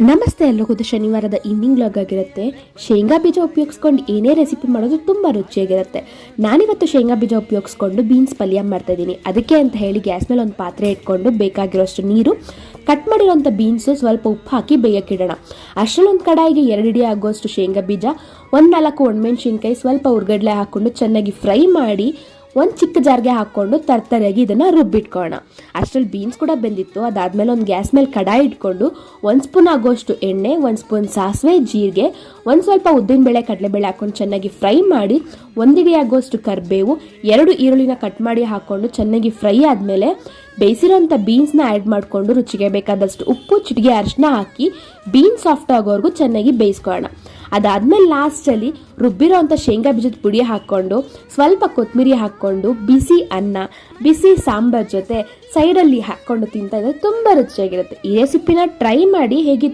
ನಮಸ್ತೆ ಎಲ್ಲರಿಗೂ ಶನಿವಾರದ evening vlog ಆಗಿರುತ್ತೆ. ಶೇಂಗಾ ಬೀಜ ಉಪಯೋಗಿಸ್ಕೊಂಡು ಏನೇ ರೆಸಿಪಿ ಮಾಡೋದು ತುಂಬ ರುಚಿಯಾಗಿರುತ್ತೆ. ನಾನಿವತ್ತು ಶೇಂಗಾ ಬೀಜ ಉಪಯೋಗಿಸ್ಕೊಂಡು ಬೀನ್ಸ್ ಪಲ್ಯ ಮಾಡ್ತಾಯಿದ್ದೀನಿ. ಅದಕ್ಕೆ ಅಂತ ಹೇಳಿ ಗ್ಯಾಸ್ ಮೇಲೆ ಒಂದು ಪಾತ್ರೆ ಇಟ್ಕೊಂಡು ಬೇಕಾಗಿರೋಷ್ಟು ನೀರು, ಕಟ್ ಮಾಡಿರೋಂಥ ಬೀನ್ಸು, ಸ್ವಲ್ಪ ಉಪ್ಪು ಹಾಕಿ ಬೇಯಕ್ಕಿಡೋಣ. ಅಷ್ಟರಲ್ಲಿ ಒಂದು ಕಡಾಯಿಗೆ 2 ಹಿಡಿ ಆಗೋಷ್ಟು ಶೇಂಗಾ ಬೀಜ, 4 ಒಣಮೆಣಸಿನ್ಕಾಯಿ, ಸ್ವಲ್ಪ ಉರ್ಗಡ್ಲೆ ಹಾಕ್ಕೊಂಡು ಚೆನ್ನಾಗಿ ಫ್ರೈ ಮಾಡಿ ಒಂದು ಚಿಕ್ಕ ಜಾರ್ಗೆ ಹಾಕ್ಕೊಂಡು ತರ್ತರಿಯಾಗಿ ಇದನ್ನು ರುಬ್ಬಿಟ್ಕೊಳ್ಳೋಣ. ಅಷ್ಟರಲ್ಲಿ ಬೀನ್ಸ್ ಕೂಡ ಬೆಂದಿತ್ತು. ಅದಾದಮೇಲೆ ಒಂದು ಗ್ಯಾಸ್ ಮೇಲೆ ಕಡಾಯಿ ಇಟ್ಕೊಂಡು 1 ಸ್ಪೂನ್ ಆಗೋಷ್ಟು ಎಣ್ಣೆ, 1 ಸ್ಪೂನ್ ಸಾಸಿವೆ, ಜೀರಿಗೆ, ಒಂದು ಸ್ವಲ್ಪ ಉದ್ದಿನಬೇಳೆ, ಕಡಲೆಬೇಳೆ ಹಾಕ್ಕೊಂಡು ಚೆನ್ನಾಗಿ ಫ್ರೈ ಮಾಡಿ 1 ಹಿಡಿ ಆಗೋಷ್ಟು ಕರಿಬೇವು, 2 ಈರುಳ್ಳಿನ ಕಟ್ ಮಾಡಿ ಹಾಕ್ಕೊಂಡು ಚೆನ್ನಾಗಿ ಫ್ರೈ ಆದಮೇಲೆ ಬೇಯಿಸಿರೋಂಥ ಬೀನ್ಸ್ನ ಆ್ಯಡ್ ಮಾಡಿಕೊಂಡು ರುಚಿಗೆ ಬೇಕಾದಷ್ಟು ಉಪ್ಪು, ಚಿಟಿಕೆ ಅರಿಶಿನ ಹಾಕಿ ಬೀನ್ಸ್ ಸಾಫ್ಟ್ ಆಗೋವರೆಗೂ ಚೆನ್ನಾಗಿ ಬೇಯಿಸ್ಕೊಳ್ಳೋಣ. ಅದಾದಮೇಲೆ ಲಾಸ್ಟಲ್ಲಿ ರುಬ್ಬಿರೋ ಅಂಥ ಶೇಂಗಾ ಬೀಜದ ಪುಡಿ ಹಾಕ್ಕೊಂಡು ಸ್ವಲ್ಪ ಕೊತ್ತಂಬರಿ ಹಾಕ್ಕೊಂಡು ಬಿಸಿ ಅನ್ನ, ಬಿಸಿ ಸಾಂಬಾರ್ ಜೊತೆ ಸೈಡಲ್ಲಿ ಹಾಕ್ಕೊಂಡು ತಿಂತಾ ಇದ್ರೆ ತುಂಬ ರುಚಿಯಾಗಿರುತ್ತೆ. ಈ ರೆಸಿಪಿನ ಟ್ರೈ ಮಾಡಿ. ಹೇಗಿತ್ತು